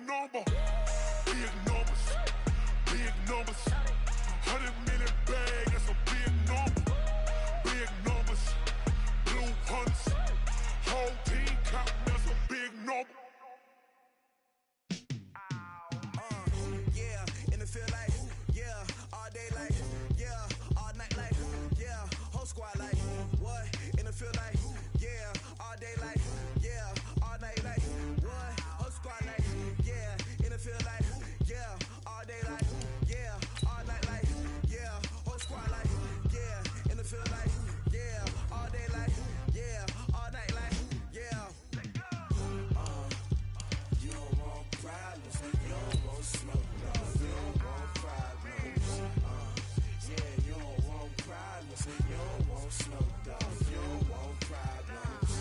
number. Big numbers. Big numbers. 100 million bag, that's a big number. Big numbers. Blue hunts. Whole team counting, that's a big number. Yeah, in the field like, yeah, all day like, yeah, all night like, yeah, whole squad like, what? In the field like, yeah, all day like, yeah, all night like, what? Whole squad like, yeah, in the field like, yeah, all day like, yeah, all night like, yeah, whole squad like, yeah, in the field like, yeah, all day like, yeah, all night like, yeah. You don't want problems, you don't want smoke, dog. You don't want problems. Yeah, you don't want problems, you don't want smoke, dog. You don't want problems.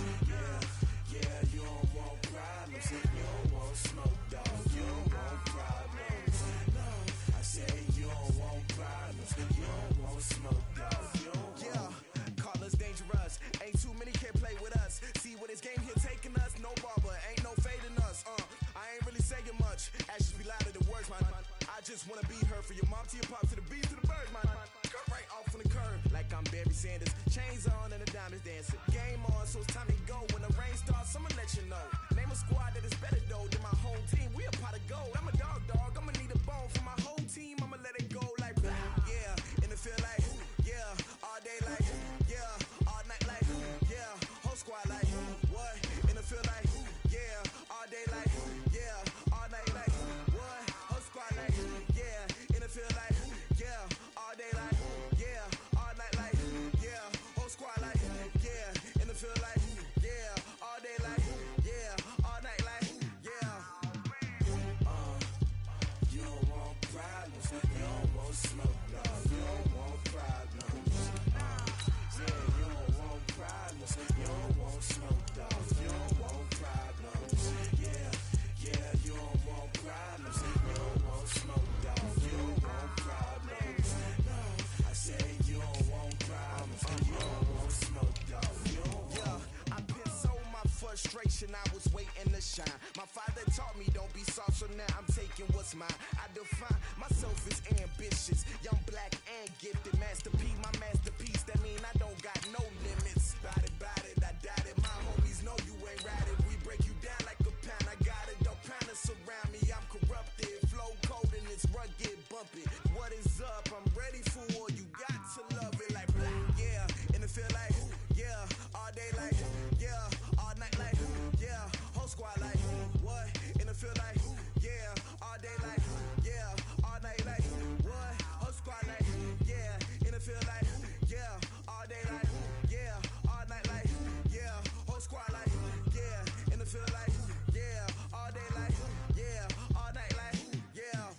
Yeah, you don't want problems, you don't want smoke, dog. You don't want problems. No, I say you don't want problems, you don't want smoke, dog. You don't want. Call us dangerous. Ain't too many can play with us. See what this game here taking us. No barber, ain't no fading us. I ain't really saying much. Actions be louder than words, man. I just wanna be heard. For your mom to your pop to the beat to the birds, man. Cut right off on the curb like I'm Barry Sanders. Chains on and the diamonds dancing. Game on, so it's time to go. When the rain starts, I'ma let you know. Name a squad that is better though than my home team. We a pot of gold. I'm a dog. I'ma need a bone for my whole team. I'ma let it go like blah. Yeah, in the field like, yeah, all day like, yeah, all night like, yeah, whole squad like, what? In the field like, yeah, all day like, yeah, all night like, what? Whole squad like, yeah, in the field like, yeah, all day like, yeah, all night like, yeah, whole squad like, yeah, in the field like, yeah, all day like, yeah, all night like, yeah. You don't want problems, you don't want smoke, dog. You don't want problems. Yeah, you don't want problems, you don't want smoke, dog. You don't want problems. Yeah, you don't want problems, you don't want smoke, dog. You don't want problems. No, I say you don't want problems, you don't want smoke, dog. You don't want. Yeah, I been so my frustration, I was waiting to shine. My father taught me don't be soft, so now I'm taking what's mine. I define myself as ambitious, young, black, and gifted. Master P, my masterpiece. That mean I don't got no limits. Bout it, I doubt it. My homies know you ain't ratted. We break you down like a pound. I got it, don't pound us around me. I'm corrupted, flow cold and it's rugged, bumpy. What is up? I'm ready for war. You got to love it like blah. Yeah, in the field like, yeah, all day like, yeah, all night like, yeah, whole squad like, what? In the field like, yeah, all day like, yeah, all night like, what? Whole squad like, yeah, in the field like, yeah, all day like, yeah, all night like, yeah, whole squad like, yeah, in the field like, yeah, all day like, yeah, all night like, yeah.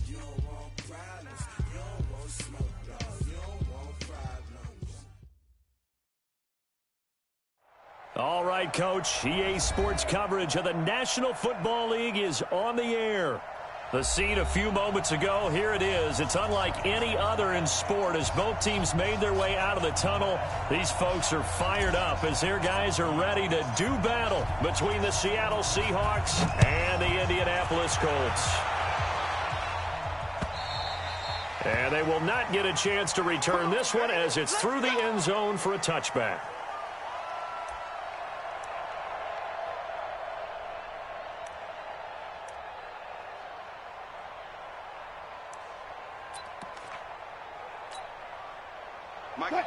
You don't want problems, you don't want smoke, dog. You don't want problems. All right, Coach. EA Sports coverage of the National Football League is on the air. The scene a few moments ago, here it is. It's unlike any other in sport as both teams made their way out of the tunnel. These folks are fired up as their guys are ready to do battle between the Seattle Seahawks and the Indianapolis Colts. And they will not get a chance to return this one as it's through the end zone for a touchback. Mike. Check.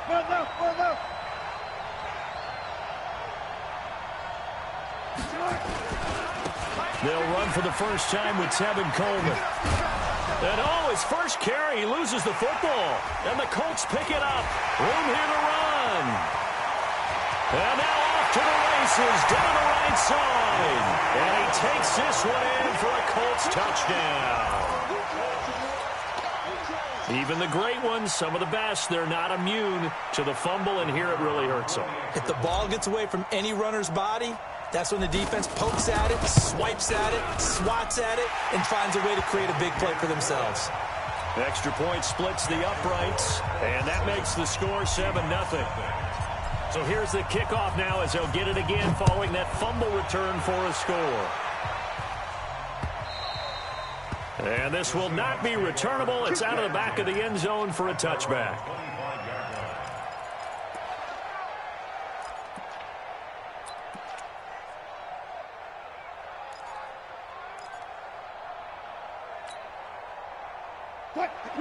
One left. They'll run for the first time with Tevin Coleman. And his first carry, he loses the football. And the Colts pick it up. Room here to run. And now off to the races down the right side. And he takes this one in for a Colts touchdown. Even the great ones, some of the best, they're not immune to the fumble, and here it really hurts them. If the ball gets away from any runner's body, that's when the defense pokes at it, swipes at it, swats at it, and finds a way to create a big play for themselves. Extra point splits the uprights, and that makes the score 7-0. So here's the kickoff now as they'll get it again following that fumble return for a score. And this will not be returnable. It's out of the back of the end zone for a touchback.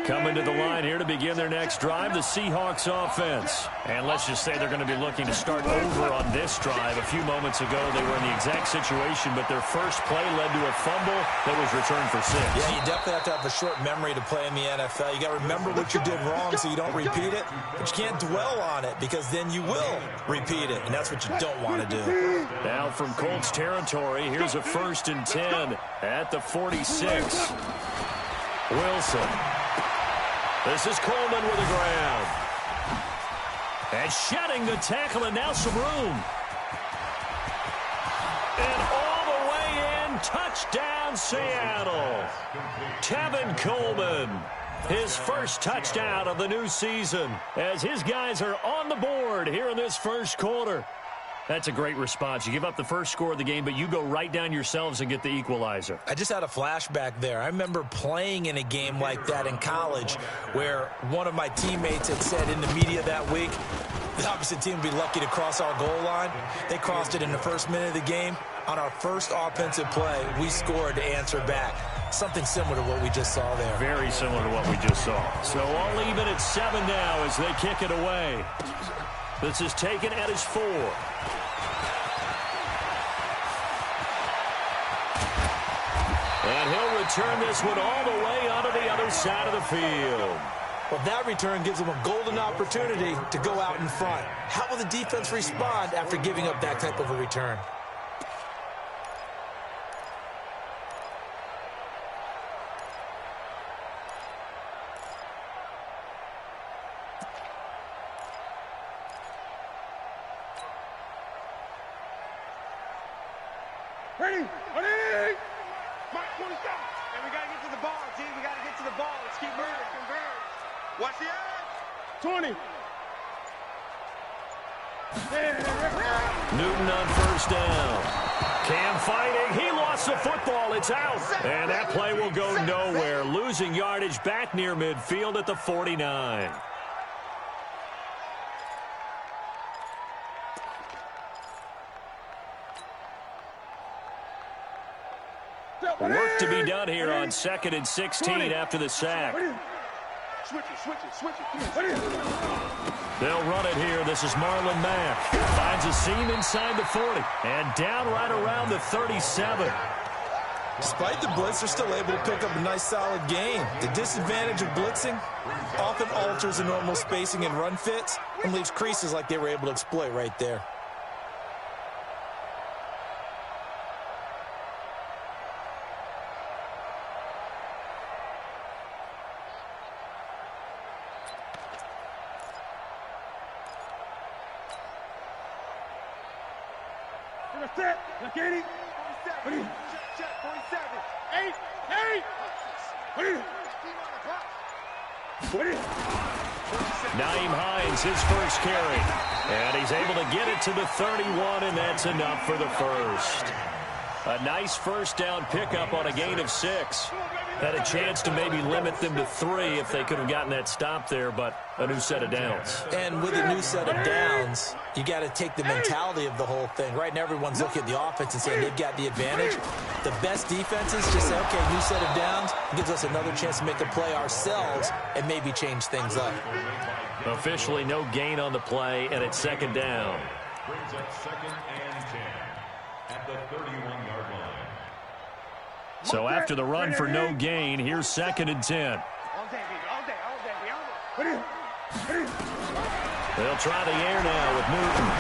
Coming to the line here to begin their next drive, the Seahawks offense. And let's just say they're going to be looking to start over on this drive. A few moments ago, they were in the exact situation, but their first play led to a fumble that was returned for 6. Yeah, you definitely have to have a short memory to play in the NFL. You got to remember what you did wrong so you don't repeat it, but you can't dwell on it because then you will repeat it, and that's what you don't want to do. Now from Colts territory, here's a 1st and 10 at the 46. Wilson. This is Coleman with the ground. And shedding the tackle, and now some room. And all the way in, touchdown Seattle. Tevin Coleman, his first touchdown of the new season, as his guys are on the board here in this first quarter. That's a great response. You give up the first score of the game, but you go right down yourselves and get the equalizer. I just had a flashback there. I remember playing in a game like that in college where one of my teammates had said in the media that week, the opposite team would be lucky to cross our goal line. They crossed it in the first minute of the game. On our first offensive play, we scored to answer back. Something similar to what we just saw there. Very similar to what we just saw. So all even at 7 now as they kick it away. This is taken at his 4. And he'll return this one all the way onto the other side of the field. Well, that return gives them a golden opportunity to go out in front. How will the defense respond after giving up that type of a return? Ready? Ready? Mark 27. And we got to get to the ball, G. We got to get to the ball. Let's keep moving. Converge. Watch the edge. 20. Newton on first down. Cam fighting. He lost the football. It's out. And that play will go nowhere. Losing yardage back near midfield at the 49. Work to be done here on 2nd and 16 after the sack. Switch it. They'll run it here. This is Marlon Mack. Finds a seam inside the 40. And down right around the 37. Despite the blitz, they're still able to pick up a nice solid gain. The disadvantage of blitzing often alters the normal spacing and run fits and leaves creases like they were able to exploit right there. Set. Look at it. 47. Check. 47. 8. Nyheim Hines, his first carry. And he's able to get it to the 31, and that's enough for the first. A nice first down pickup on a gain of 6. Had a chance to maybe limit them to 3 if they could have gotten that stop there, but a new set of downs. And with a new set of downs, you got to take the mentality of the whole thing. Right now, everyone's looking at the offense and saying they've got the advantage. The best defenses just say, okay, new set of downs. It gives us another chance to make a play ourselves and maybe change things up. Officially no gain on the play, and it's 2nd down. Brings up 2nd and 10 at the 31-yard line. So after the run for no gain, here's 2nd and 10. All day. They'll try the air now with Newton.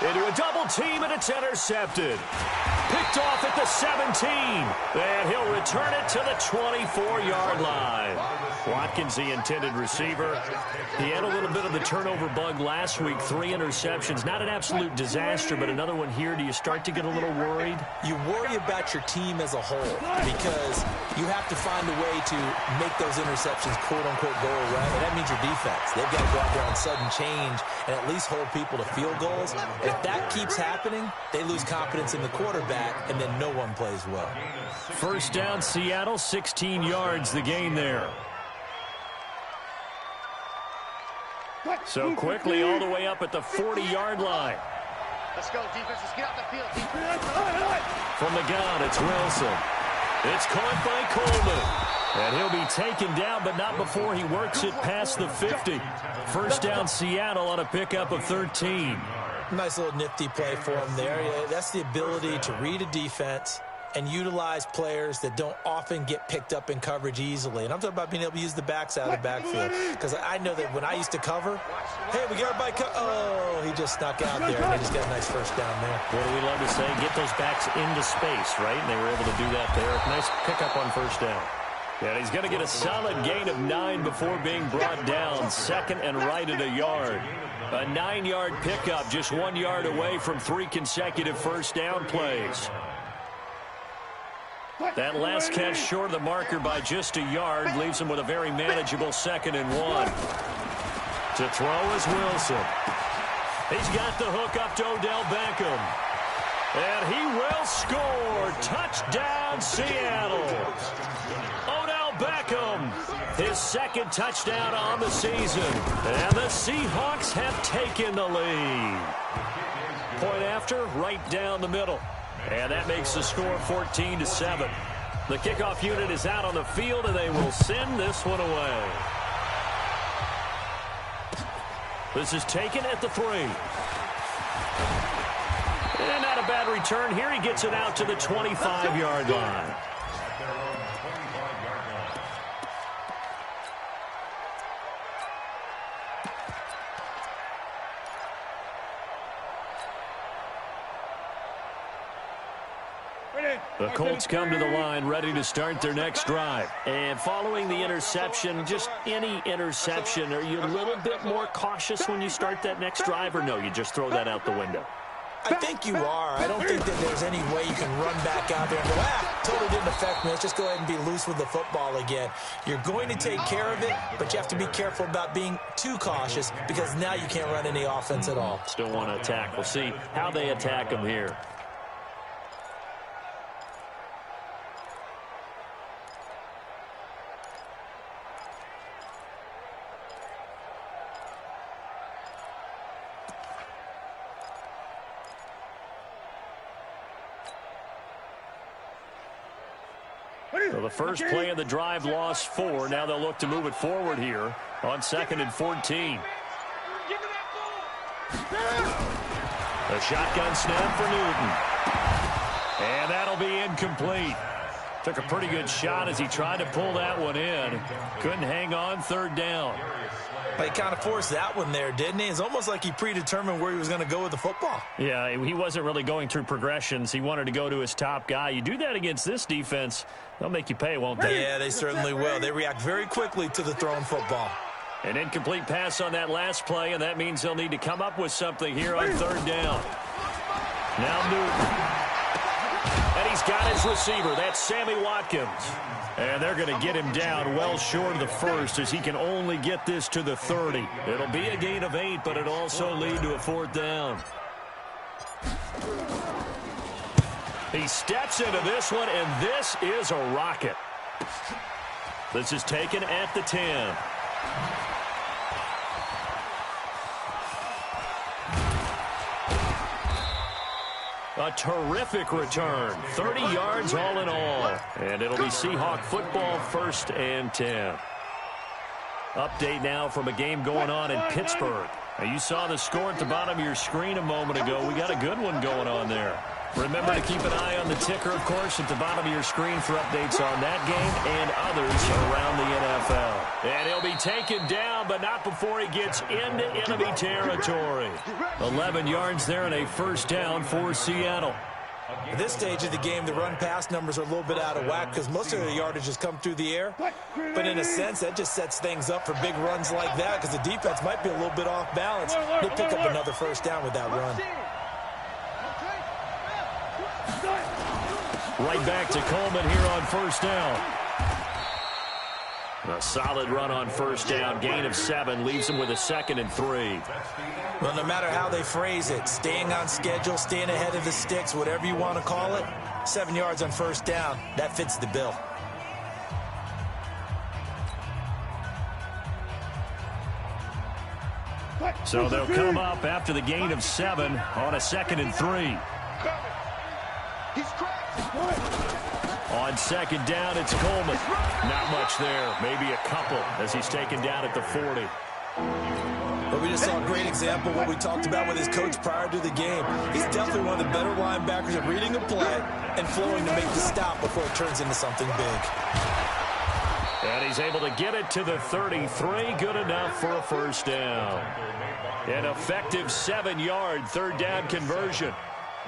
Into a double double team, and it's intercepted. Picked off at the 17, and he'll return it to the 24-yard line. Watkins, the intended receiver. He had a little bit of the turnover bug last week, 3 interceptions. Not an absolute disaster, but another one here. Do you start to get a little worried? You worry about your team as a whole because you have to find a way to make those interceptions, quote-unquote, go away, and that means your defense. They've got to go out there on sudden change and at least hold people to field goals. And if that keeps happening, they lose confidence in the quarterback, and then no one plays well. First down, Seattle, 16 yards, the gain there. So quickly all the way up at the 40-yard line. Let's go, defense. Let's get out the field, defense. From the gun, it's Wilson. It's caught by Coleman. And he'll be taken down, but not before he works it past the 50. First down, Seattle on a pickup of 13. Nice little nifty play for him there. Yeah, that's the ability to read a defense and utilize players that don't often get picked up in coverage easily. And I'm talking about being able to use the backs out of the backfield. Because I know that when I used to cover, hey, we got everybody oh, he just snuck out there, and they just got a nice first down there. What do we love to say? Get those backs into space, right? And they were able to do that there. Nice pickup on first down. And he's going to get a solid gain of 9 before being brought down. Second and right at a yard. A 9-yard pickup, just 1 yard away from 3 consecutive first down plays. That last catch short of the marker by just a yard leaves him with a very manageable 2nd and 1. To throw is Wilson. He's got the hook up to Odell Beckham. And he will score. Touchdown, Seattle. Odell Beckham, his 2nd touchdown on the season. And the Seahawks have taken the lead. Point after, right down the middle. And that makes the score 14-7. The kickoff unit is out on the field, and they will send this one away. This is taken at the 3. And not a bad return here. He gets it out to the 25-yard line. The Colts come to the line ready to start their next drive. And following the interception, just any interception, are you a little bit more cautious when you start that next drive, or no, you just throw that out the window? I think you are. I don't think that there's any way you can run back out there and go, totally didn't affect me. Let's just go ahead and be loose with the football again. You're going to take care of it, but you have to be careful about being too cautious because now you can't run any offense at all. Still want to attack. We'll see how they attack them here. So the first play of the drive lost 4. Now they'll look to move it forward here on 2nd and 14. A shotgun snap for Newton. And that'll be incomplete. Took a pretty good shot as he tried to pull that one in. Couldn't hang on 3rd down. He kind of forced that one there, didn't he? It's almost like he predetermined where he was going to go with the football. Yeah, he wasn't really going through progressions. He wanted to go to his top guy. You do that against this defense, they'll make you pay, won't they? Yeah, they certainly will. They react very quickly to the thrown football. An incomplete pass on that last play, and that means they'll need to come up with something here on 3rd down. Now Newton. And he's got his receiver. That's Sammy Watkins. And they're going to get him down well short of the 1st as he can only get this to the 30. It'll be a gain of 8, but it'll also lead to a 4th down. He steps into this one, and this is a rocket. This is taken at the 10. A terrific return. 30 yards all in all. And it'll be Seahawk football 1st and 10. Update now from a game going on in Pittsburgh. Now, you saw the score at the bottom of your screen a moment ago. We got a good one going on there. Remember to keep an eye on the ticker, of course, at the bottom of your screen for updates on that game and others around the NFL. And he'll be taken down, but not before he gets into enemy territory. 11 yards there and a first down for Seattle. At this stage of the game, the run-pass numbers are a little bit out of whack because most of the yardage has come through the air. But in a sense, that just sets things up for big runs like that because the defense might be a little bit off balance. They'll pick up another first down with that run. Right back to Coleman here on first down. A solid run on first down. Gain of 7 leaves him with a 2nd and 3. Well, no matter how they phrase it, staying on schedule, staying ahead of the sticks, whatever you want to call it, 7 yards on first down, that fits the bill. So they'll come up after the gain of 7 on a 2nd and 3. On 2nd down, it's Coleman. Not much there. Maybe a couple as he's taken down at the 40. But we just saw a great example of what we talked about with his coach prior to the game. He's definitely one of the better linebackers at reading a play and flowing to make the stop before it turns into something big. And he's able to get it to the 33. Good enough for a first down. An effective 7-yard third down conversion.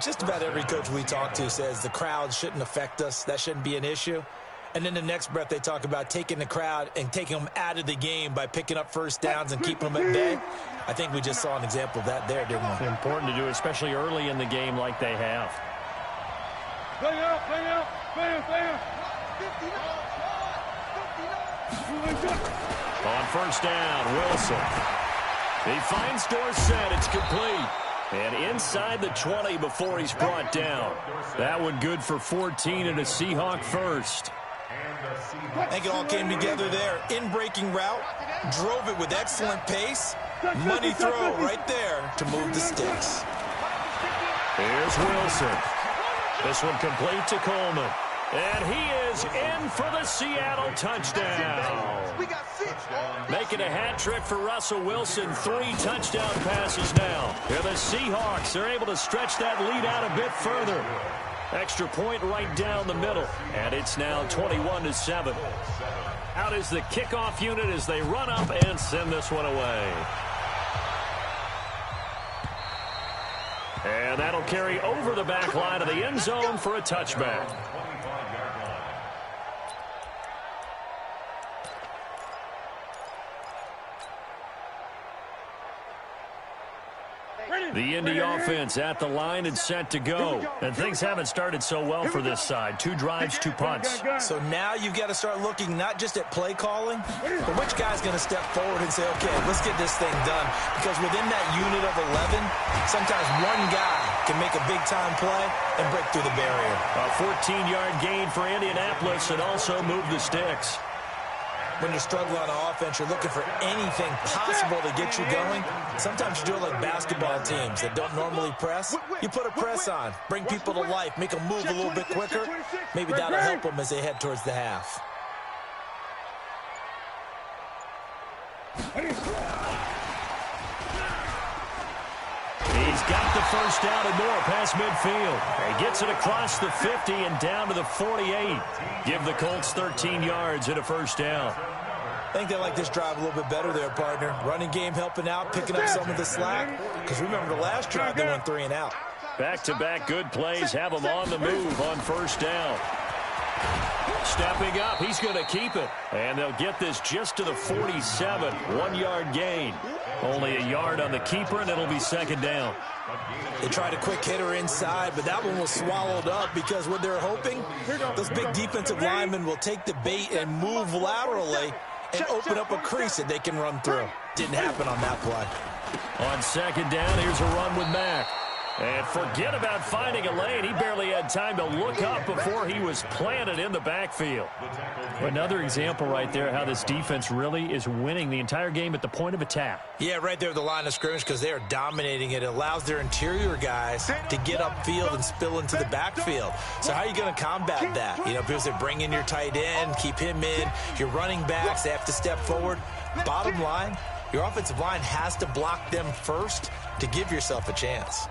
Just about every coach we talk to says the crowd shouldn't affect us. That shouldn't be an issue. And then the next breath they talk about taking the crowd and taking them out of the game by picking up first downs and keeping them at bay. I think we just saw an example of that there, didn't we? Important to do, especially early in the game like they have. Play out, play out, play out, play out. On first down, Wilson. He finds Dorsett. It's complete. And inside the 20 before he's brought down. That one good for 14 and a Seahawk first. I think it all came together there. In-breaking route, drove it with excellent pace. Money throw right there to move the sticks. Here's Wilson. This one complete to Coleman. And he is in for the Seattle touchdown. Making a hat trick for Russell Wilson. 3 touchdown passes now. Here the Seahawks are able to stretch that lead out a bit further. Extra point right down the middle. And it's now 21-7. Out is the kickoff unit as they run up and send this one away. And that'll carry over the back line of the end zone for a touchback. The Indy offense at the line and set to go. And things haven't started so well for this side. 2 drives, 2 punts. So now you've got to start looking not just at play calling, but which guy's going to step forward and say, okay, let's get this thing done. Because within that unit of 11, sometimes one guy can make a big-time play and break through the barrier. A 14-yard gain for Indianapolis and also move the sticks. When you're struggling on offense, you're looking for anything possible to get you going. Sometimes you do it like basketball teams that don't normally press. You put a press on, bring people to life, make them move a little bit quicker. Maybe that'll help them as they head towards the half. He's got the first down and more past midfield. He gets it across the 50 and down to the 48. Give the Colts 13 yards and a first down. I think they like this drive a little bit better there, partner. Running game helping out, picking up some of the slack. Because remember the last drive, they went 3 and out. Back-to-back good plays have him on the move on first down. Stepping up, he's going to keep it. And they'll get this just to the 47. 1-yard gain. Only a yard on the keeper, and it'll be second down. They tried a quick hitter inside, but that one was swallowed up because what they're hoping, those big defensive linemen will take the bait and move laterally and open up a crease that they can run through. Didn't happen on that play. On second down, here's a run with Mack. And forget about finding a lane. He barely had time to look up before he was planted in the backfield. Another example right there how this defense really is winning the entire game at the point of attack. Yeah, right there at the line of scrimmage because they are dominating it. It allows their interior guys to get upfield and spill into the backfield. So how are you going to combat that? You know, because they bring in your tight end, keep him in. Your running backs, they have to step forward. Bottom line, your offensive line has to block them first to give yourself a chance.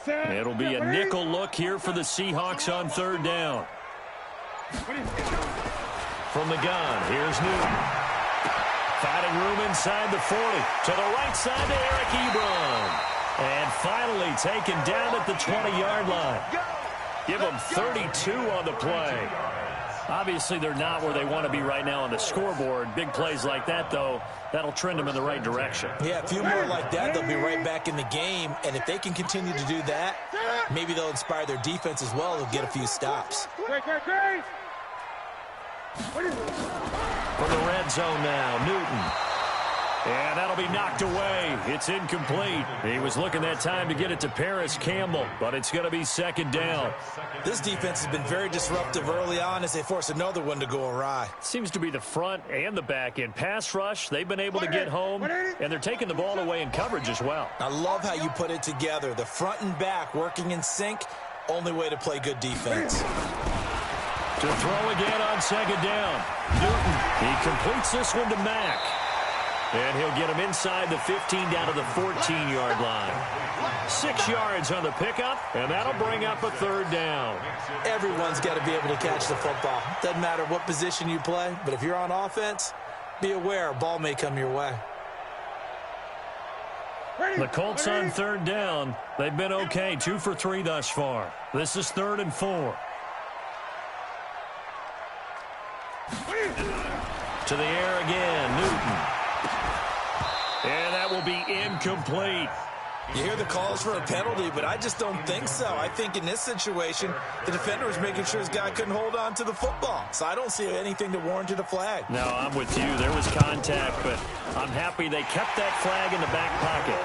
It'll be a nickel look here for the Seahawks on third down. From the gun, here's Newton. Finding room inside the 40. To the right side to Eric Ebron. And finally taken down at the 20-yard line. Give them 32 on the play. Obviously, they're not where they want to be right now on the scoreboard. Big plays like that, though, that'll trend them in the right direction. Yeah, a few more like that, they'll be right back in the game. And if they can continue to do that, maybe they'll inspire their defense as well. They'll get a few stops. From the red zone now, Newton. And that'll be knocked away. It's incomplete. He was looking that time to get it to Paris Campbell, but it's going to be second down. This defense has been very disruptive early on as they force another one to go awry. Seems to be the front and the back end. Pass rush, they've been able to get home, and they're taking the ball away in coverage as well. I love how you put it together. The front and back working in sync, only way to play good defense. To throw again on second down. Newton, he completes this one to Mack. And he'll get him inside the 15 down to the 14-yard line. 6 yards on the pickup, and that'll bring up a third down. Everyone's got to be able to catch the football. Doesn't matter what position you play, but if you're on offense, be aware a ball may come your way. The Colts on third down. They've been okay, 2 for 3 thus far. This is 3rd and 4. To the air again, Newton. And that will be incomplete. You hear the calls for a penalty, but I just don't think so. I think in this situation, the defender was making sure his guy couldn't hold on to the football. So I don't see anything that warranted a flag. No, I'm with you. There was contact, but I'm happy they kept that flag in the back pocket.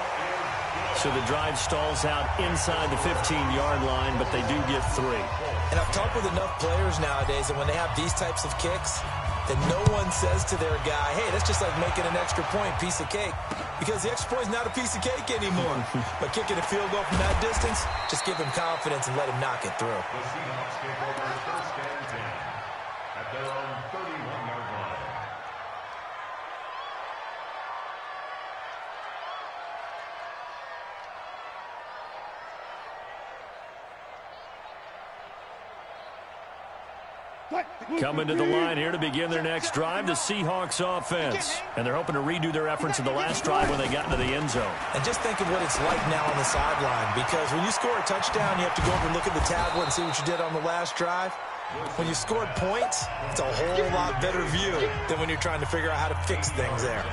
So the drive stalls out inside the 15-yard line, but they do get 3. And I've talked with enough players nowadays, and when they have these types of kicks, then no one says to their guy, hey, that's just like making an extra point, piece of cake. Because the extra point is not a piece of cake anymore. But kicking a field goal from that distance, just give him confidence and let him knock it through. The Seahawks kick over first and 10 at their own 31-yard line. Coming to the line here to begin their next drive, the Seahawks offense. And they're hoping to redo their efforts in the last drive when they got into the end zone. And just think of what it's like now on the sideline, because when you score a touchdown, you have to go over and look at the tablet and see what you did on the last drive. When you scored points, it's a whole lot better view than when you're trying to figure out how to fix things there.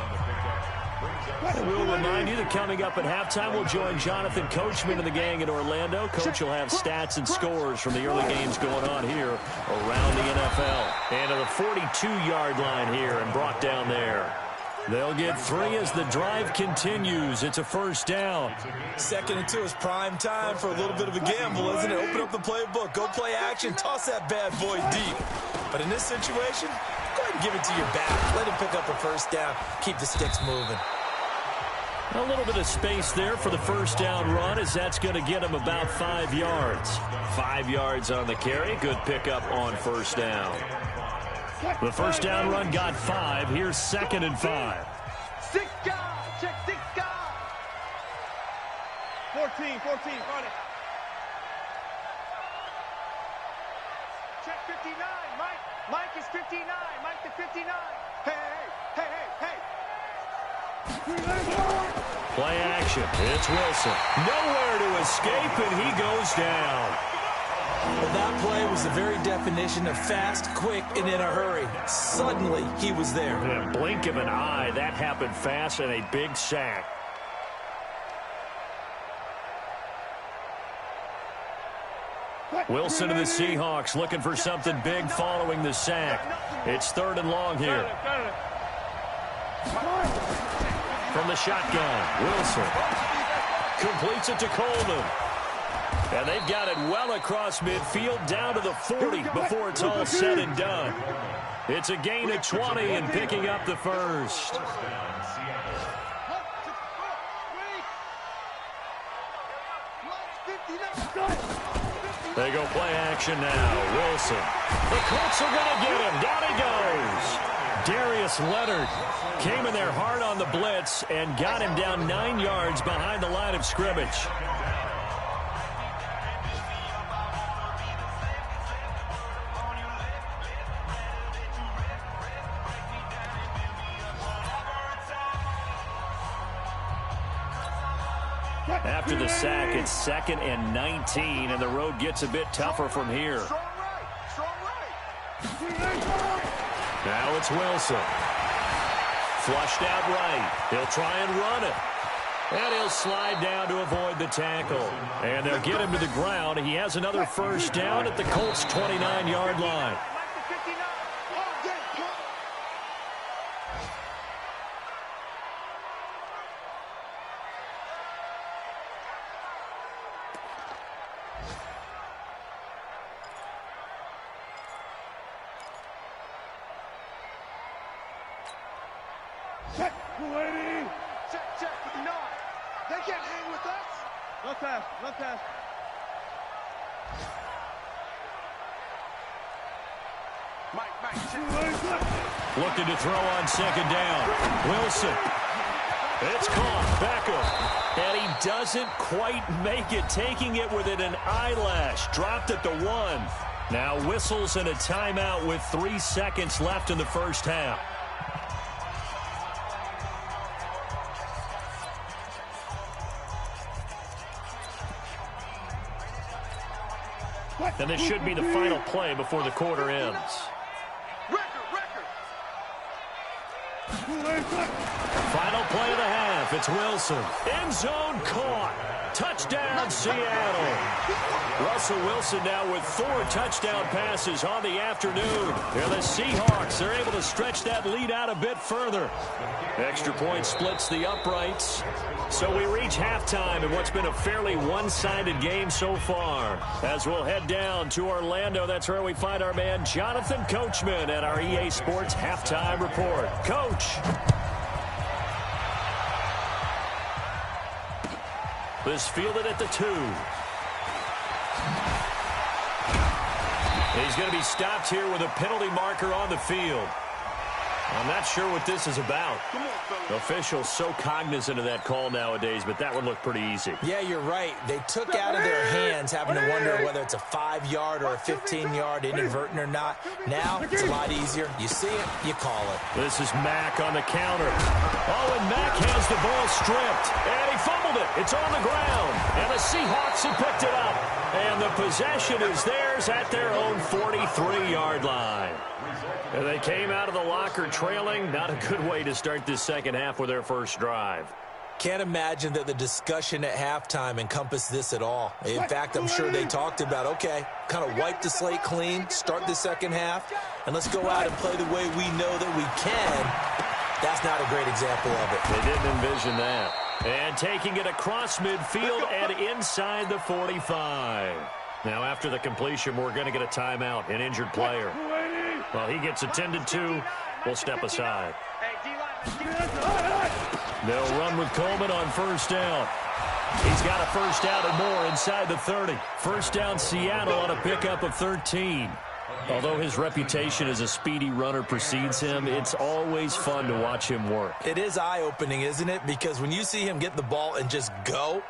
And we'll remind you that coming up at halftime, we'll join Jonathan Coachman and the gang in Orlando. Coach will have stats and scores from the early games going on here around the NFL. And to the 42-yard line here and brought down there. They'll get 3 as the drive continues. It's a first down. 2nd and 2 is prime time for a little bit of a gamble, isn't it? Open up the playbook, go play action, toss that bad boy deep. But in this situation, go ahead and give it to your back. Let him pick up a first down. Keep the sticks moving. A little bit of space there for the first down run, as that's going to get him about 5 yards. 5 yards on the carry. Good pickup on first down. The first down run got 5. Here's 2nd and 5. 6 guys. Check 6 guys. 14, run it. Check 59. Mike is 59. Mike to 59. Hey. Play action. It's Wilson. Nowhere to escape, and he goes down. Well, that play was the very definition of fast, quick, and in a hurry. Suddenly, he was there. In a blink of an eye, that happened fast, and a big sack. Wilson and the Seahawks looking for something big following the sack. It's 3rd and long here. From the shotgun, Wilson completes it to Coleman. And they've got it well across midfield down to the 40 before it's all said and done. It's a gain of 20 and picking up the first. They go play action now. Wilson. The Colts are going to get him. Down he goes. Darius Leonard came in there hard on the blitz and got him down 9 yards behind the line of scrimmage. After the sack, it's 2nd and 19, and the road gets a bit tougher from here. Now it's Wilson. Flushed out right. He'll try and run it. And he'll slide down to avoid the tackle. And they'll get him to the ground. He has another first down at the Colts' 29-yard line. Check, lady. Check with the 9. They can't hang with us. No pass. Mike. Looking to throw on 2nd down. Wilson. It's caught. Beckham. And he doesn't quite make it, taking it within an eyelash. Dropped at the 1. Now whistles and a timeout with 3 seconds left in the first half. And this should be the final play before the quarter ends. Final play of the half. It's Wilson. End zone caught. Touchdown, Seattle. Russell Wilson now with 4 touchdown passes on the afternoon. And the Seahawks are able to stretch that lead out a bit further. Extra point splits the uprights. So we reach halftime in what's been a fairly one-sided game so far. As we'll head down to Orlando, that's where we find our man Jonathan Coachman at our EA Sports Halftime Report. Coach. This fielded at the 2. He's going to be stopped here with a penalty marker on the field. I'm not sure what this is about. Officials so cognizant of that call nowadays, but that would look pretty easy. Yeah, you're right. They took out of their hands having to wonder whether it's a 5-yard or a 15-yard inadvertent or not. Now, it's a lot easier. You see it, you call it. This is Mack on the counter. Oh, and Mack has the ball stripped. And he fumbled it. It's on the ground. And the Seahawks have picked it up. And the possession is theirs at their own 43-yard line. And they came out of the locker trailing. Not a good way to start this second half with their first drive. Can't imagine that the discussion at halftime encompassed this at all. In fact, I'm sure they talked about, okay, kind of wipe the slate clean, start the second half, and let's go out and play the way we know that we can. That's not a great example of it. They didn't envision that. And taking it across midfield and inside the 45. Now, after the completion, we're going to get a timeout, an injured player. Well, he gets attended to. We'll step aside. They'll run with Coleman on first down. He's got a first down and more inside the 30. First down, Seattle on a pickup of 13. Although his reputation as a speedy runner precedes him, it's always fun to watch him work. It is eye-opening, isn't it? Because when you see him get the ball and just go,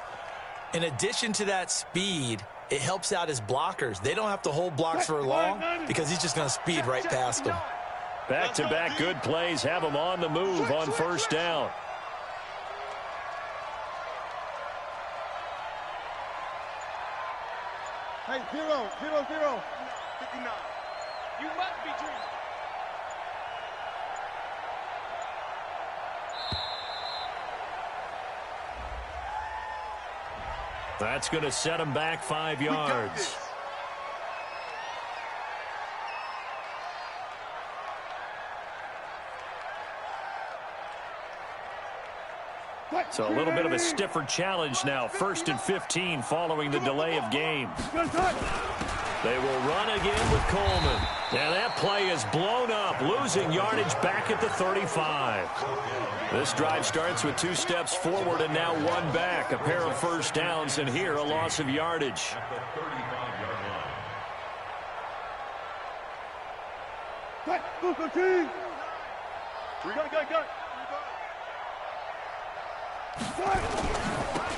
in addition to that speed, it helps out his blockers. They don't have to hold blocks for long because he's just going to speed right past them. Back-to-back good plays have him on the move on first down. Hey, 0, 0, 0. 59. You must be dreaming. That's going to set him back 5 yards. So a little bit of a stiffer challenge now. 1st and 15 following the delay of game. They will run again with Coleman. And that play is blown up, losing yardage back at the 35. This drive starts with 2 steps forward and now 1 back. A pair of first downs, and here a loss of yardage.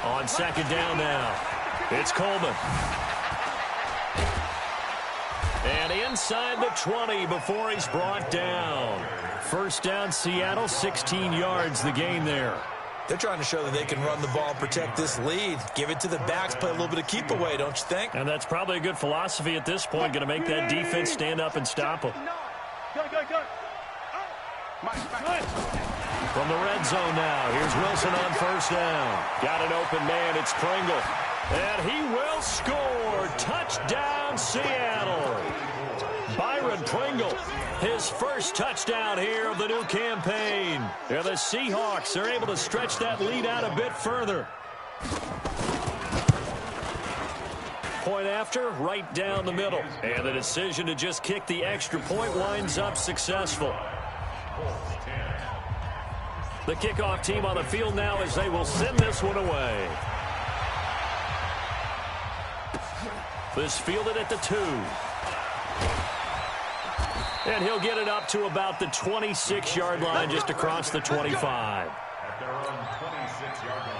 On second down now, it's Coleman. And inside the 20 before he's brought down. First down, Seattle, 16 yards the game there. They're trying to show that they can run the ball and protect this lead. Give it to the backs, play a little bit of keep away, don't you think? And that's probably a good philosophy at this point, going to make that defense stand up and stop them. From the red zone now, here's Wilson on first down. Got an open man, it's Pringle. And he will score. Touchdown, Seattle. Byron Pringle, his first touchdown here of the new campaign. And the Seahawks are able to stretch that lead out a bit further. Point after, right down the middle. And the decision to just kick the extra point winds up successful. The kickoff team on the field now as they will send this one away. This fielded at the 2. And he'll get it up to about the 26-yard line, just across the 25. At their own 26-yard line.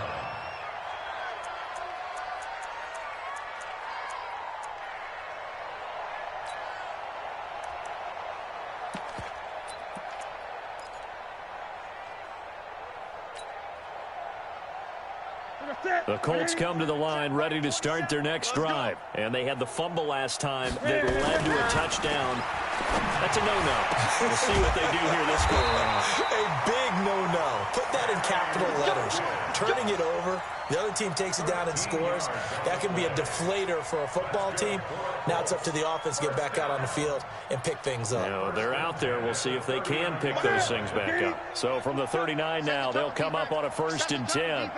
The Colts come to the line ready to start their next drive. And they had the fumble last time that led to a touchdown. That's a no-no. We'll see what they do here this go around. A big no-no. Put that in capital letters. Turning it over, the other team takes it down and scores. That can be a deflator for a football team. Now it's up to the offense to get back out on the field and pick things up. You know, they're out there. We'll see if they can pick those things back up. So from the 39 now, they'll come up on a 1st and 10.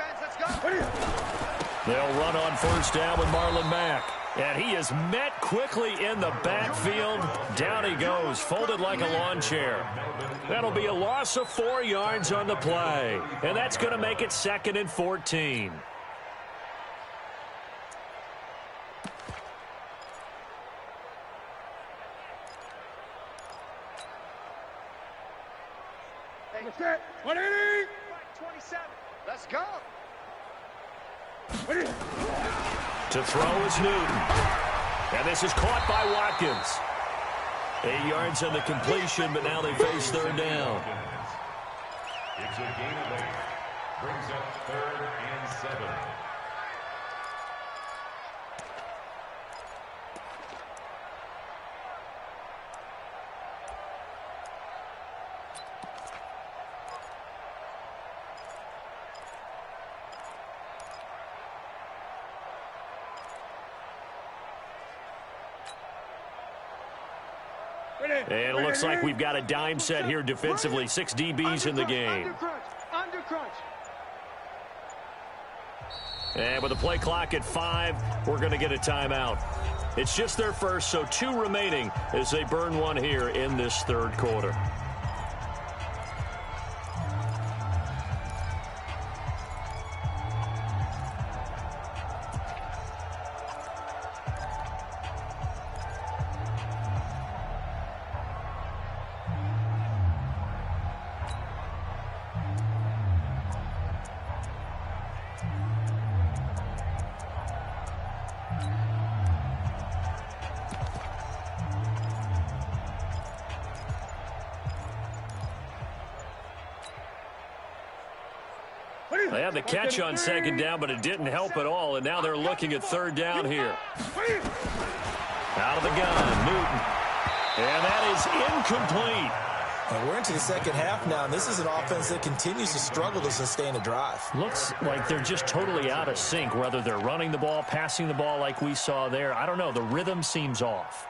They'll run on first down with Marlon Mack. And he is met quickly in the backfield. Down he goes, folded like a lawn chair. That'll be a loss of 4 yards on the play. And that's going to make it 2nd and 14. Hey, 27. Let's go. To throw is Newton. And this is caught by Watkins. 8 yards on the completion, but now they face 3rd down. It's a gain of 8. Brings up 3rd and 7. And it looks like we've got a dime set here defensively. 6 DBs in the game. Under crunch. And with the play clock at 5, we're going to get a timeout. It's just their first, so 2 remaining as they burn one here in this 3rd quarter. They had the catch on 2nd down, but it didn't help at all, and now they're looking at 3rd down here. Out of the gun, Newton. And that is incomplete. And we're into the 2nd half now, and this is an offense that continues to struggle to sustain a drive. Looks like they're just totally out of sync, whether they're running the ball, passing the ball like we saw there. I don't know. The rhythm seems off.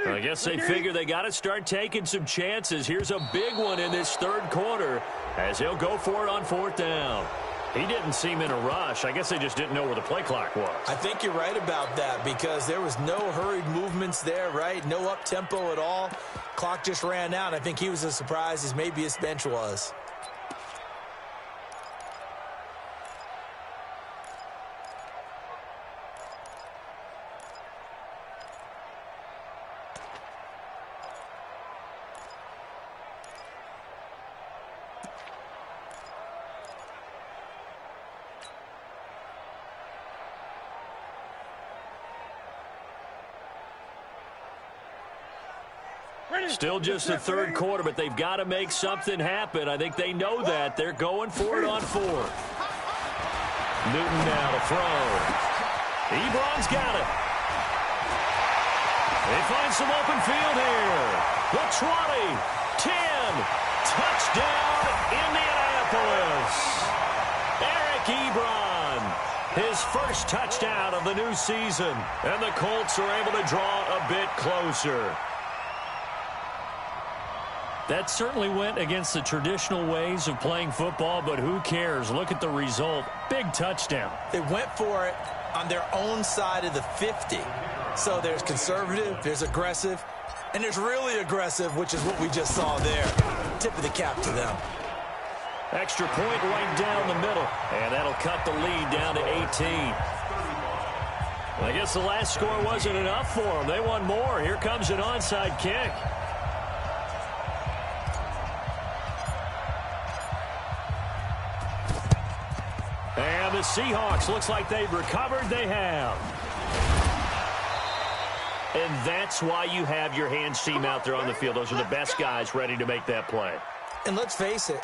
I guess they figure they got to start taking some chances. Here's a big one in this 3rd quarter as he'll go for it on 4th down. He didn't seem in a rush. I guess they just didn't know where the play clock was. I think you're right about that because there was no hurried movements there, right? No up-tempo at all. Clock just ran out. I think he was as surprised as maybe his bench was. Still just the third quarter, but they've got to make something happen. I think they know that. They're going for it on fourth. Newton now to throw. Ebron's got it. They find some open field here. The 20, 10, touchdown, Indianapolis. Eric Ebron, his first touchdown of the new season. And the Colts are able to draw a bit closer. That certainly went against the traditional ways of playing football, but who cares? Look at the result. Big touchdown. They went for it on their own side of the 50. So there's conservative, there's aggressive, and there's really aggressive, which is what we just saw there. Tip of the cap to them. Extra point right down the middle, and that'll cut the lead down to 18. I guess the last score wasn't enough for them. They want more. Here comes an onside kick. And the Seahawks, looks like they've recovered. They have. And that's why you have your hands team out there on the field. Those are the best guys ready to make that play. And let's face it,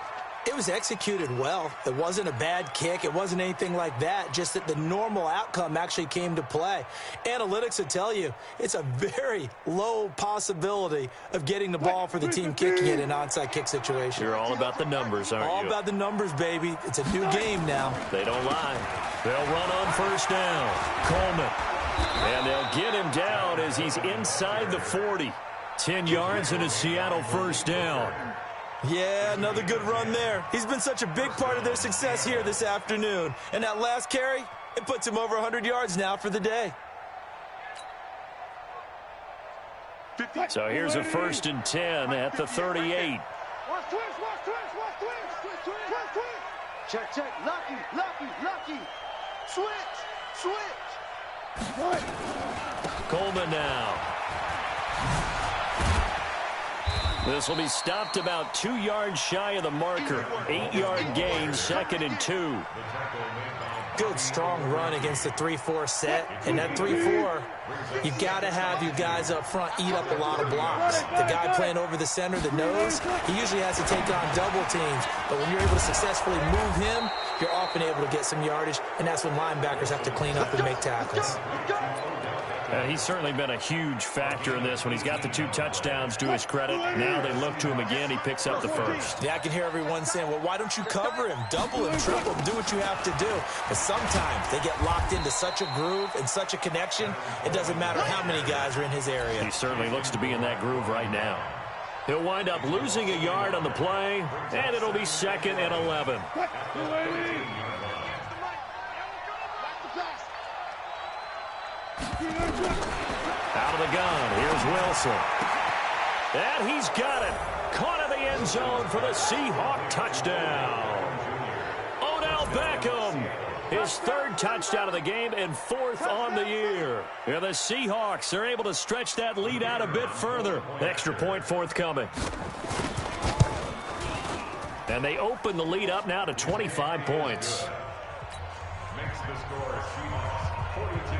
it was executed well. It wasn't a bad kick. It wasn't anything like that. Just that the normal outcome actually came to play. Analytics would tell you it's a very low possibility of getting the ball for the team kicking it in an onside kick situation. You're all about the numbers, aren't you? All about the numbers, baby. It's a new game now. They don't lie. They'll run on first down. Coleman. And they'll get him down as he's inside the 40. 10 yards and a Seattle first down. Yeah, another good run there. He's been such a big part of their success here this afternoon. And that last carry, it puts him over 100 yards now for the day. So here's a 1st and 10 at the 38. Watch twist, watch twist, watch twist. Twist, twist. Check, check. Lucky. Switch. Coleman now. This will be stopped about 2 yards shy of the marker. 8-yard gain, 2nd and 2. Good, strong run against the 3-4 set. And that 3-4, you've got to have your guys up front eat up a lot of blocks. The guy playing over the center, the nose, he usually has to take on double teams. But when you're able to successfully move him, you're often able to get some yardage, and that's when linebackers have to clean up and make tackles. He's certainly been a huge factor in this when he's got the 2 touchdowns to his credit. Now they look to him again. He picks up the first. Yeah, I can hear everyone saying, well, why don't you cover him, double him, triple him, do what you have to do. But sometimes they get locked into such a groove and such a connection, it doesn't matter how many guys are in his area. He certainly looks to be in that groove right now. He'll wind up losing a yard on the play, and it'll be 2nd and 11. Out of the gun, here's Wilson. And he's got it. Caught in the end zone for the Seahawk touchdown. Odell Beckham, his 3rd touchdown of the game and 4th on the year. And the Seahawks are able to stretch that lead out a bit further. Extra point forthcoming. And they open the lead up now to 25 points. Makes the score Seahawks 42.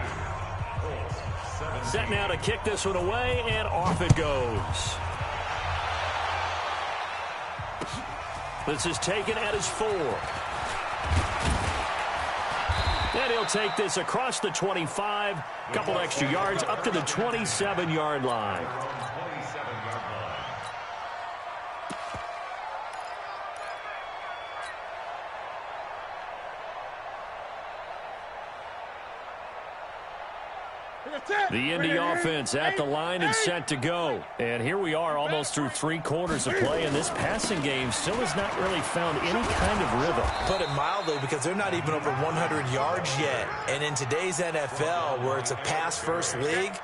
Set now to kick this one away, and off it goes. This is taken at his 4. And he'll take this across the 25, couple extra yards up to the 27-yard line. The Indy offense at the line and set to go. And here we are almost through 3 quarters of play, and this passing game still has not really found any kind of rhythm. Put it mildly, because they're not even over 100 yards yet. And in today's NFL, where it's a pass-first league,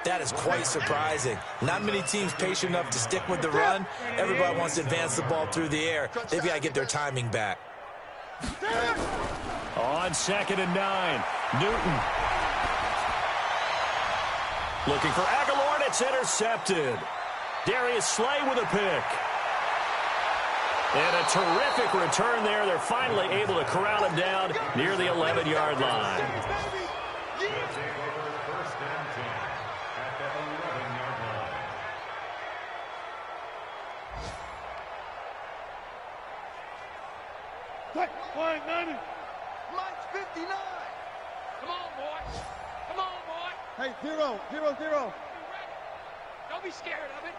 that is quite surprising. Not many teams patient enough to stick with the run. Everybody wants to advance the ball through the air. They've got to get their timing back. On 2nd and 9, Newton. Looking for Aguilar, and it's intercepted. Darius Slay with a pick. And a terrific return there. They're finally able to corral him down near the 11-yard line. Mine's 59. Come on, boy. Come on, boy. Hey, 0, 0, 0. Don't be scared of it.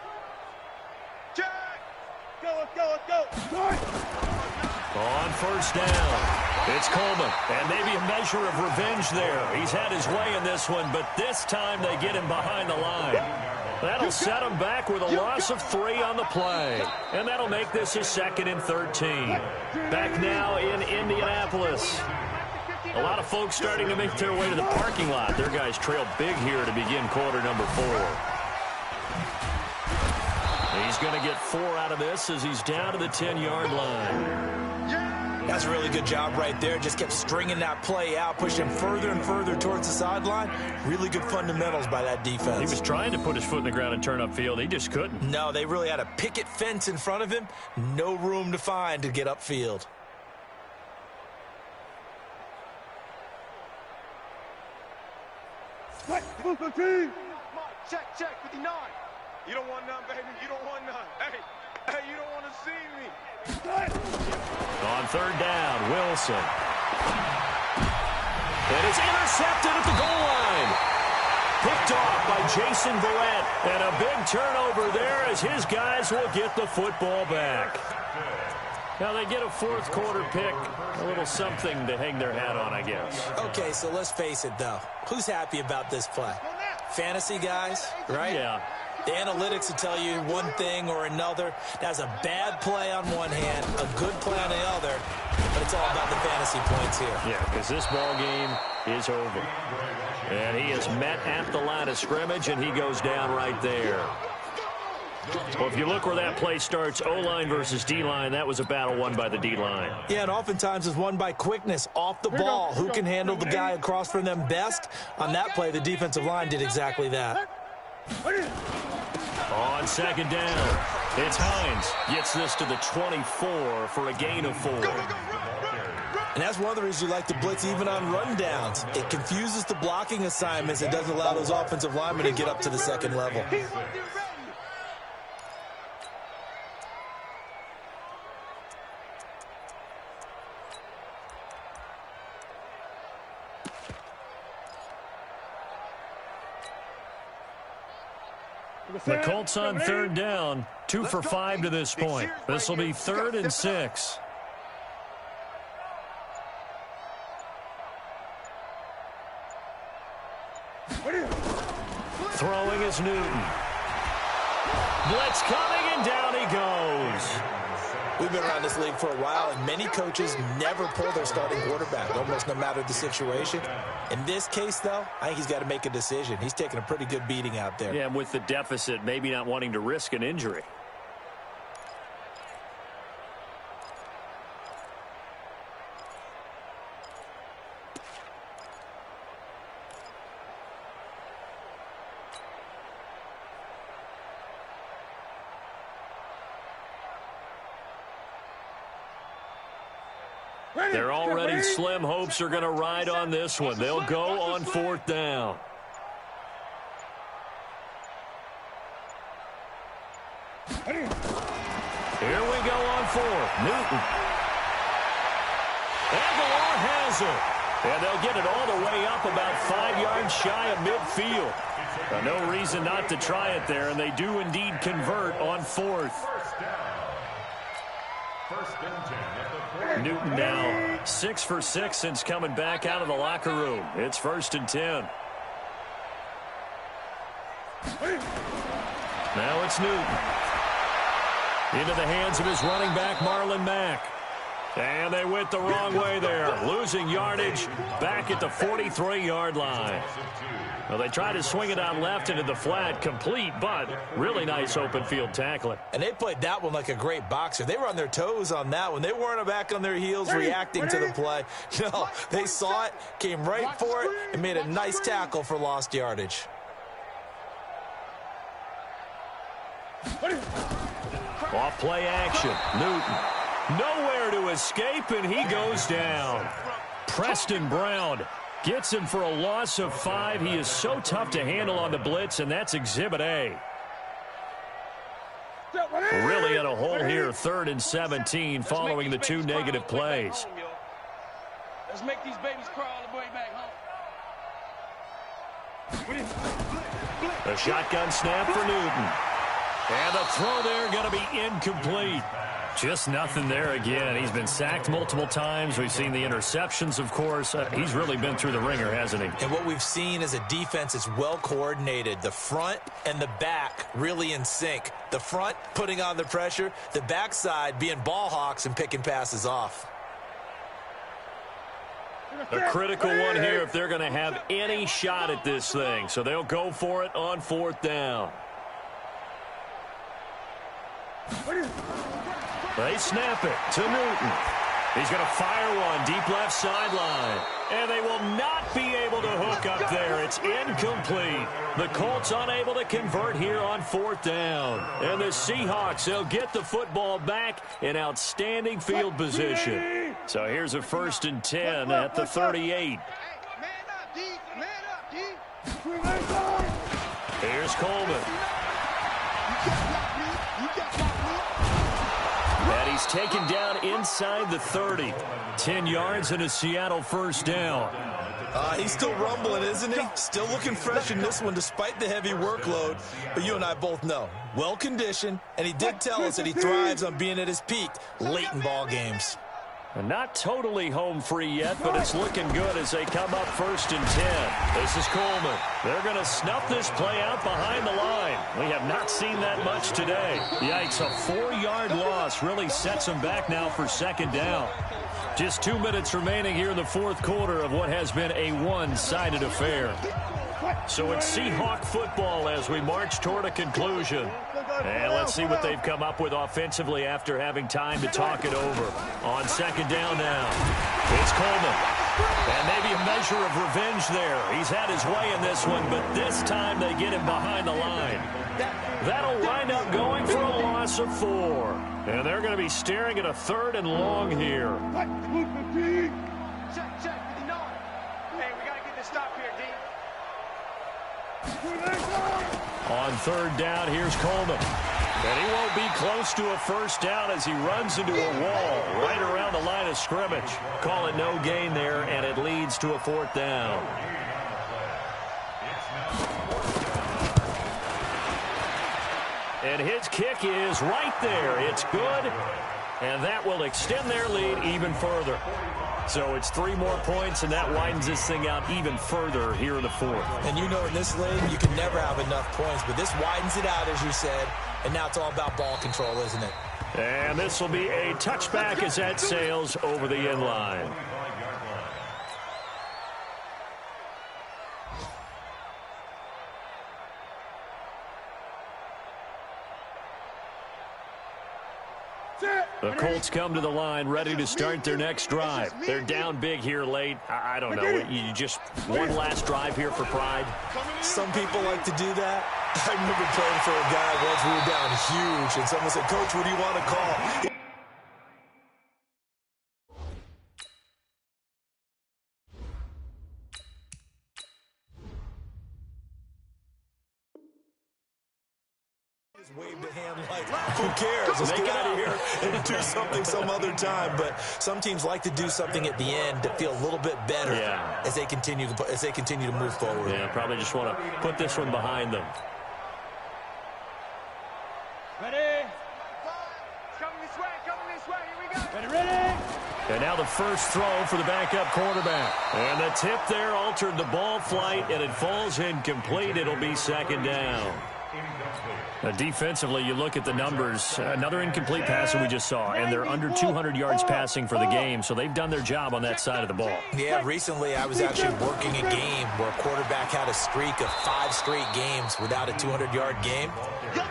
Jack! Go, let's go, let's go. On first down, it's Coleman, and maybe a measure of revenge there. He's had his way in this one, but this time they get him behind the line. That'll set him back with a loss of 3 on the play, and that'll make this a 2nd and 13. Back now in Indianapolis. A lot of folks starting to make their way to the parking lot. Their guys trail big here to begin quarter number 4. He's going to get 4 out of this as he's down to the 10-yard line. That's a really good job right there. Just kept stringing that play out, pushing further and further towards the sideline. Really good fundamentals by that defense. He was trying to put his foot in the ground and turn upfield. He just couldn't. No, they really had a picket fence in front of him. No room to find to get upfield. Check, 59. You don't want none, baby. You don't want none. Hey, you don't want to see me. On third down, Wilson. It is intercepted at the goal line. Picked off by Jason Verrett. And a big turnover there as his guys will get the football back. Now they get a fourth quarter pick. A little something to hang their hat on, I guess. Okay, so let's face it, though. Who's happy about this play? Fantasy guys, right? Yeah. The analytics will tell you one thing or another. That's a bad play on one hand, a good play on the other, but it's all about the fantasy points here. Yeah, because this ball game is over. And he is met at the line of scrimmage, and he goes down right there. Well, if you look where that play starts, O-line versus D-line, that was a battle won by the D-line. Yeah, and oftentimes it's won by quickness off the ball. Who can handle the guy across from them best? On that play, the defensive line did exactly that. On second down, it's Hines. Gets this to the 24 for a gain of 4. And that's one of the reasons you like to blitz even on rundowns. It confuses the blocking assignments. It doesn't allow those offensive linemen to get up to the second level. The Colts on third down, 2 for 5 to this point. This will be 3rd and 6. Throwing is Newton. Blitz coming, and down he goes. We've been around this league for a while, and many coaches never pull their starting quarterback, almost no matter the situation. In this case, though, I think he's got to make a decision. He's taking a pretty good beating out there. Yeah, and with the deficit, maybe not wanting to risk an injury. Their already slim hopes are going to ride on this one. They'll go on 4th down. Here we go on 4th. Newton. Aguilar has it. And they'll get it all the way up about 5 yards shy of midfield. No reason not to try it there, and they do indeed convert on 4th. Newton now 6 for 6 since coming back out of the locker room. It's 1st and 10. Now it's Newton. Into the hands of his running back, Marlon Mack. And they went the wrong way there. Losing yardage back at the 43-yard line. Well, they tried to swing it out left into the flat, complete, but really nice open field tackling. And they played that one like a great boxer. They were on their toes on that one. They weren't back on their heels reacting to the play. No, they saw it, came right for it, and made a nice tackle for lost yardage. Off play action. Newton. Nowhere to escape, and he goes down. Preston Brown gets him for a loss of 5. He is so tough to handle on the blitz, and that's Exhibit A. Really in a hole here here, 3rd and 17, following the 2 negative plays. Let's make these babies crawl all the way back home. A shotgun snap for Newton. And the throw there going to be incomplete. Just nothing there again. He's been sacked multiple times. We've seen the interceptions, of course. He's really been through the ringer, hasn't he? And what we've seen is a defense that's well coordinated. The front and the back really in sync. The front putting on the pressure. The backside being ball hawks and picking passes off. A critical one here if they're going to have any shot at this thing. So they'll go for it on 4th down. They snap it to Newton. He's going to fire one deep left sideline. And they will not be able to hook up there. It's incomplete. The Colts unable to convert here on 4th down. And the Seahawks, they'll get the football back in outstanding field position. So here's a 1st and 10 at the 38. Man up, D. Man up, D. Here's Coleman. And he's taken down inside the 30. 10 yards and a Seattle 1st down. He's still rumbling, isn't he? Still looking fresh in this one despite the heavy workload. But you and I both know, well-conditioned, and he did tell us that he thrives on being at his peak late in ball games. Not totally home free yet, but it's looking good as they come up 1st and 10. This is Coleman. They're going to snuff this play out behind the line. We have not seen that much today. Yikes, a 4-yard loss really sets them back now for 2nd down. Just 2 minutes remaining here in the 4th quarter of what has been a one-sided affair. So it's Seahawk football as we march toward a conclusion. And let's see what they've come up with offensively after having time to talk it over. On 2nd down now, it's Coleman. And maybe a measure of revenge there. He's had his way in this one, but this time they get him behind the line. That'll wind up going for a loss of 4. And they're going to be staring at a 3rd and long here. Check, 59. Hey, we got to get this stop here, D. On 3rd down, here's Coleman. And he won't be close to a 1st down as he runs into a wall right around the line of scrimmage. Call it no gain there, and it leads to a 4th down. And his kick is right there. It's good, and that will extend their lead even further. So it's 3 more points, and that widens this thing out even further here in the 4th. And you know in this league, you can never have enough points, but this widens it out, as you said, and now it's all about ball control, isn't it? And this will be a touchback as that sails over the end line. The Colts come to the line ready to start their next drive. They're down big here late. I don't know. You just one last drive here for pride? Some people like to do that. I remember playing for a guy once we were down huge, and someone said, "Coach, what do you want to call?" Waved a hand like, who cares? Let's get out of here and do something some other time. But some teams like to do something at the end to feel a little bit better as they continue to move forward. Yeah, probably just want to put this one behind them. Ready? Coming this way, here we go. Ready? And now the first throw for the backup quarterback. And the tip there altered the ball flight, and it falls incomplete. It'll be 2nd down. Defensively, you look at the numbers. Another incomplete pass that we just saw, and they're under 200 yards passing for the game, so they've done their job on that side of the ball. Yeah, recently I was actually working a game where a quarterback had a streak of 5 straight games without a 200-yard game,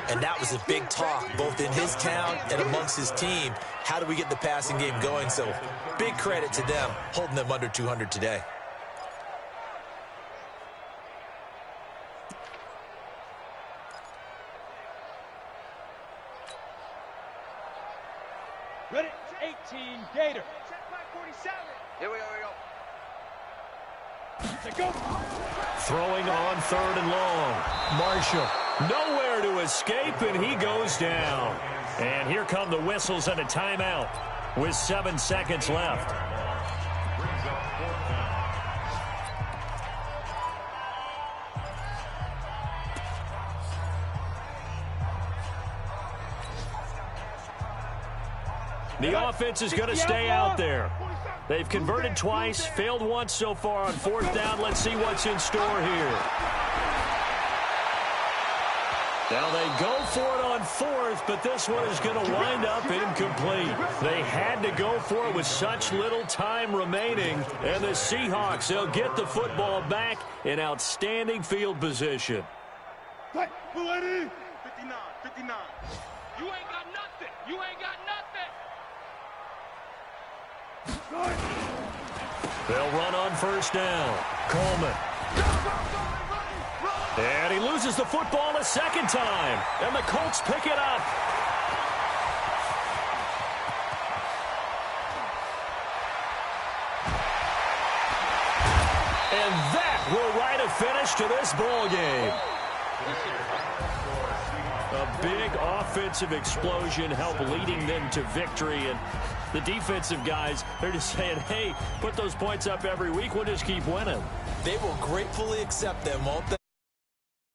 and that was a big talk, both in his town and amongst his team. How do we get the passing game going? So big credit to them, holding them under 200 today. Ready? 18, Gator. Check back 47. Here we go. Go. Throwing on 3rd and long. Marshall, nowhere to escape, and he goes down. And here come the whistles and a timeout with 7 seconds left. Brings up 4th down. The offense is going to stay out there. They've converted twice, failed once so far on 4th down. Let's see what's in store here. Now they go for it on 4th, but this one is going to wind up incomplete. They had to go for it with such little time remaining. And the Seahawks, they'll get the football back in outstanding field position. 59, 59. You ain't got nothing. You ain't got nothing. They'll run on 1st down. Coleman. And he loses the football a second time. And the Colts pick it up. And that will write a finish to this ball game. A big offensive explosion helped leading them to victory. And the defensive guys, they're just saying, hey, put those points up every week. We'll just keep winning. They will gratefully accept them, won't they?